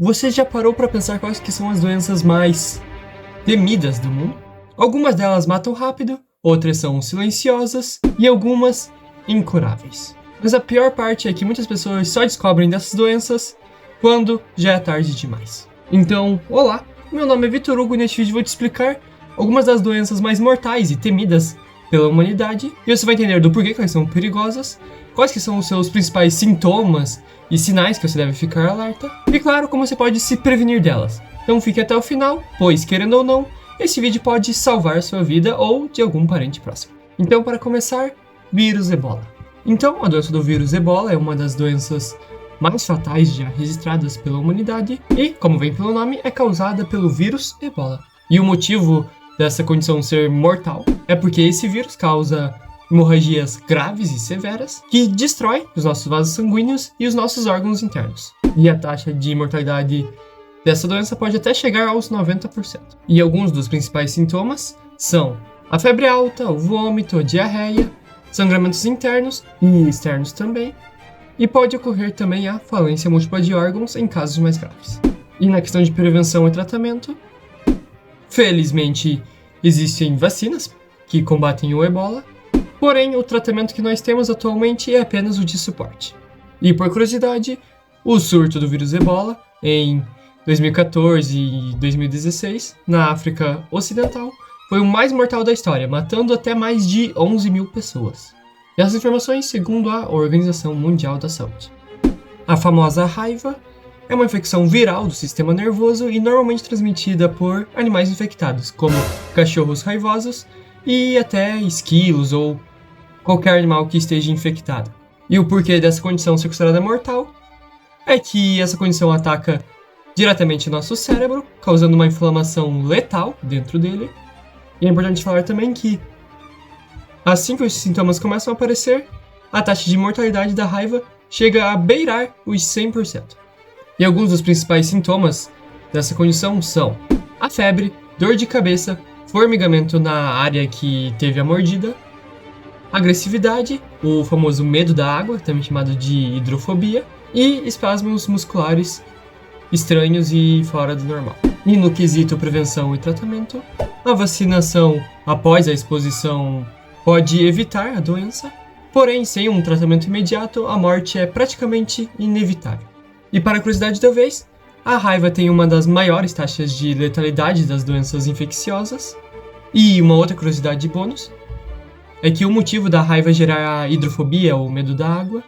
Você já parou para pensar quais que são as doenças mais temidas do mundo? Algumas delas matam rápido, outras são silenciosas e algumas incuráveis. Mas a pior parte é que muitas pessoas só descobrem dessas doenças quando já é tarde demais. Então, olá, meu nome é Vitor Hugo e neste vídeo vou te explicar algumas das doenças mais mortais e temidas pela humanidade e você vai entender do porquê que elas são perigosas, quais que são os seus principais sintomas e sinais que você deve ficar alerta, e claro, como você pode se prevenir delas. Então fique até o final, pois querendo ou não, esse vídeo pode salvar sua vida ou de algum parente próximo. Então para começar, vírus Ebola. Então a doença do vírus Ebola é uma das doenças mais fatais já registradas pela humanidade e, como vem pelo nome, é causada pelo vírus Ebola. E o motivo dessa condição ser mortal é porque esse vírus causa hemorragias graves e severas que destrói os nossos vasos sanguíneos e os nossos órgãos internos. E a taxa de mortalidade dessa doença pode até chegar aos 90%. E alguns dos principais sintomas são a febre alta, o vômito, a diarreia, sangramentos internos e externos também, e pode ocorrer também a falência múltipla de órgãos em casos mais graves. E na questão de prevenção e tratamento, felizmente existem vacinas que combatem o Ebola, porém o tratamento que nós temos atualmente é apenas o de suporte. E por curiosidade, o surto do vírus Ebola em 2014 e 2016 na África Ocidental foi o mais mortal da história, matando até mais de 11 mil pessoas. E essas informações segundo a Organização Mundial da Saúde. A famosa raiva é uma infecção viral do sistema nervoso e normalmente transmitida por animais infectados, como cachorros raivosos e até esquilos ou qualquer animal que esteja infectado. E o porquê dessa condição ser considerada mortal é que essa condição ataca diretamente nosso cérebro, causando uma inflamação letal dentro dele. E é importante falar também que assim que os sintomas começam a aparecer, a taxa de mortalidade da raiva chega a beirar os 100%. E alguns dos principais sintomas dessa condição são a febre, dor de cabeça, formigamento na área que teve a mordida, agressividade, o famoso medo da água, também chamado de hidrofobia, e espasmos musculares estranhos e fora do normal. E no quesito prevenção e tratamento, a vacinação após a exposição pode evitar a doença, porém sem um tratamento imediato, a morte é praticamente inevitável. E para a curiosidade da vez, a raiva tem uma das maiores taxas de letalidade das doenças infecciosas. E uma outra curiosidade bônus é que o motivo da raiva gerar a hidrofobia, ou medo da água,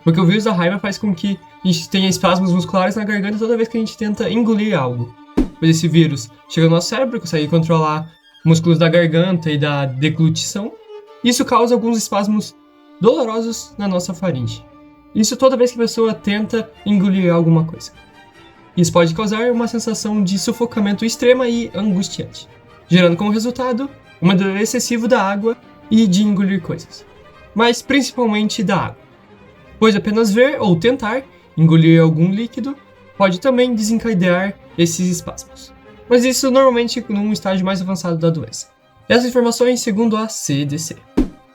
porque o vírus da raiva faz com que a gente tenha espasmos musculares na garganta toda vez que a gente tenta engolir algo. Pois esse vírus chega no nosso cérebro, consegue controlar músculos da garganta e da deglutição. Isso causa alguns espasmos dolorosos na nossa faringe. Isso toda vez que a pessoa tenta engolir alguma coisa. Isso pode causar uma sensação de sufocamento extrema e angustiante, gerando como resultado uma dor excessiva da água e de engolir coisas. Mas principalmente da água, pois apenas ver ou tentar engolir algum líquido pode também desencadear esses espasmos. Mas isso normalmente num estágio mais avançado da doença. Essas informações segundo a CDC.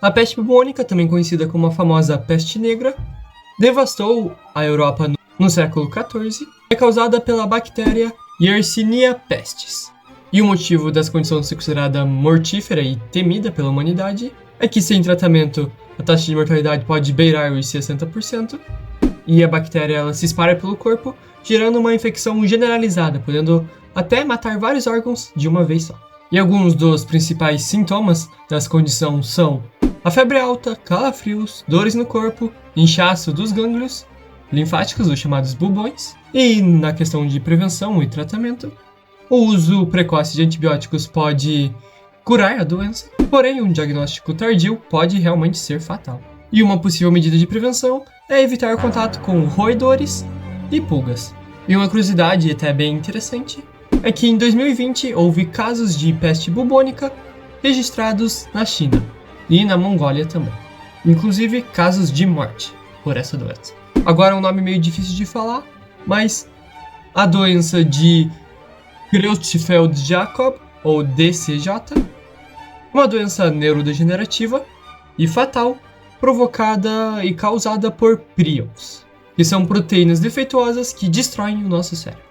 A peste bubônica, também conhecida como a famosa peste negra, devastou a Europa no século XIV. É causada pela bactéria Yersinia pestis. E o motivo dessa condição ser considerada mortífera e temida pela humanidade é que sem tratamento a taxa de mortalidade pode beirar os 60%, e a bactéria ela se espalha pelo corpo, gerando uma infecção generalizada, podendo até matar vários órgãos de uma vez só. E alguns dos principais sintomas dessa condição são a febre alta, calafrios, dores no corpo, inchaço dos gânglios linfáticos, os chamados bubões. E na questão de prevenção e tratamento, o uso precoce de antibióticos pode curar a doença, porém um diagnóstico tardio pode realmente ser fatal. E uma possível medida de prevenção é evitar o contato com roedores e pulgas. E uma curiosidade até bem interessante é que em 2020 houve casos de peste bubônica registrados na China e na Mongólia também. Inclusive casos de morte por essa doença. Agora é um nome meio difícil de falar, mas a doença de Creutzfeldt-Jakob, ou DCJ, uma doença neurodegenerativa e fatal provocada e causada por prions. que são proteínas defeituosas que destroem o nosso cérebro.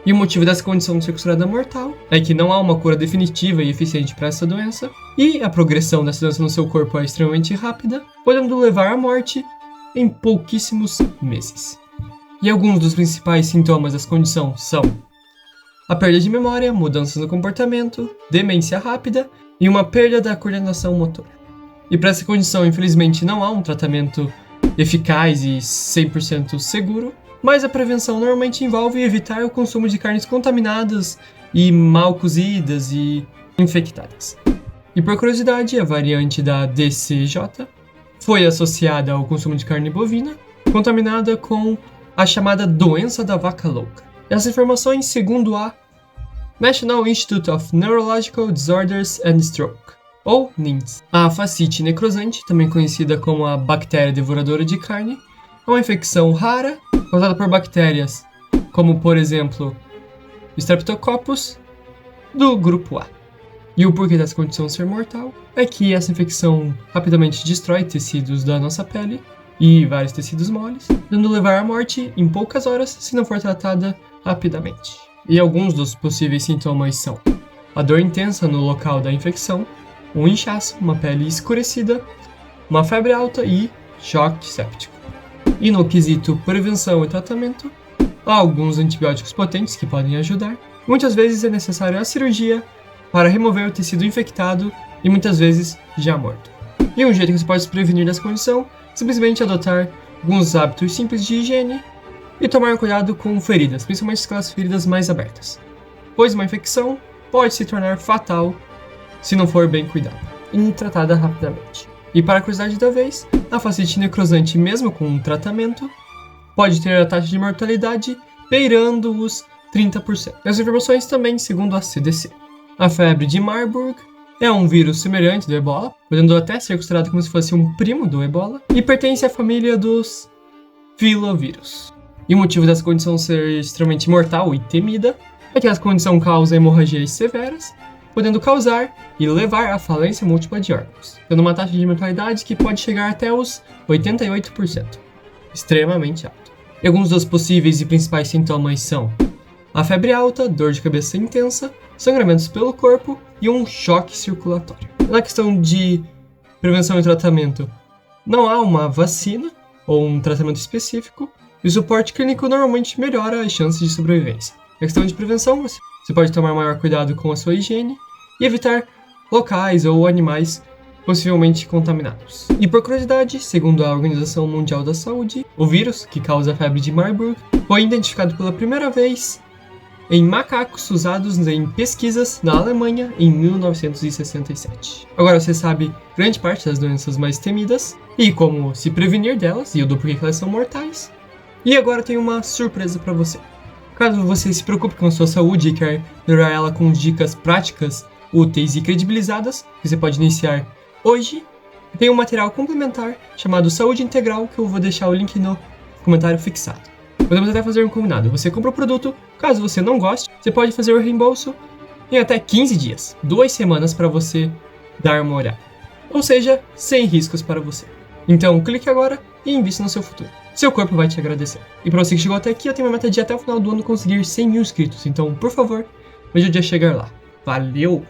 E o motivo dessa condição ser considerada mortal é que não há uma cura definitiva e eficiente para essa doença, e a progressão dessa doença no seu corpo é extremamente rápida, podendo levar à morte em pouquíssimos meses. E alguns dos principais sintomas dessa condição são a perda de memória, mudanças no comportamento, demência rápida e uma perda da coordenação motora. E para essa condição, infelizmente, não há um tratamento eficaz e 100% seguro, mas a prevenção normalmente envolve evitar o consumo de carnes contaminadas e mal cozidas e infectadas. E por curiosidade, a variante da DCJ foi associada ao consumo de carne bovina contaminada com a chamada doença da vaca louca. Essas informações segundo a National Institute of Neurological Disorders and Stroke, ou NINDS. A fascite necrosante, também conhecida como a bactéria devoradora de carne, é uma infecção rara causada por bactérias como, por exemplo, Streptococcus do grupo A. E o porquê dessa condição ser mortal é que essa infecção rapidamente destrói tecidos da nossa pele e vários tecidos moles, podendo levar à morte em poucas horas se não for tratada rapidamente. E alguns dos possíveis sintomas são a dor intensa no local da infecção, um inchaço, uma pele escurecida, uma febre alta e choque séptico. E no quesito prevenção e tratamento, há alguns antibióticos potentes que podem ajudar. Muitas vezes é necessária a cirurgia para remover o tecido infectado e muitas vezes já morto. E um jeito que você pode se prevenir dessa condição é simplesmente adotar alguns hábitos simples de higiene e tomar cuidado com feridas, principalmente aquelas feridas mais abertas, pois uma infecção pode se tornar fatal se não for bem cuidada e tratada rapidamente. E para a curiosidade da vez, a fascite necrosante, mesmo com um tratamento, pode ter a taxa de mortalidade beirando os 30%. As informações também segundo a CDC. A febre de Marburg é um vírus semelhante do ebola, podendo até ser considerado como se fosse um primo do ebola, e pertence à família dos filovírus. E o motivo dessa condição ser extremamente mortal e temida é que essa condição causa hemorragias severas, podendo causar e levar à falência múltipla de órgãos, tendo uma taxa de mortalidade que pode chegar até os 88%, extremamente alto. E alguns dos possíveis e principais sintomas são a febre alta, dor de cabeça intensa, sangramentos pelo corpo e um choque circulatório. Na questão de prevenção e tratamento, não há uma vacina ou um tratamento específico, e o suporte clínico normalmente melhora as chances de sobrevivência. Na questão de prevenção, você pode tomar maior cuidado com a sua higiene e evitar locais ou animais possivelmente contaminados. E por curiosidade, segundo a Organização Mundial da Saúde, o vírus que causa a febre de Marburg foi identificado pela primeira vez em macacos usados em pesquisas na Alemanha em 1967. Agora você sabe grande parte das doenças mais temidas e como se prevenir delas e o do porquê que elas são mortais. E agora tem uma surpresa para você. Caso você se preocupe com a sua saúde e quer melhorar ela com dicas práticas, úteis e credibilizadas, que você pode iniciar hoje, tem um material complementar chamado Saúde Integral, que eu vou deixar o link no comentário fixado. Podemos até fazer um combinado. Você compra o produto, caso você não goste, você pode fazer o reembolso em até 15 dias, 2 semanas para você dar uma olhada. Ou seja, sem riscos para você. Então clique agora e invista no seu futuro. Seu corpo vai te agradecer. E para você que chegou até aqui, eu tenho uma meta de até o final do ano conseguir 100 mil inscritos. Então, por favor, me ajude a chegar lá. Valeu!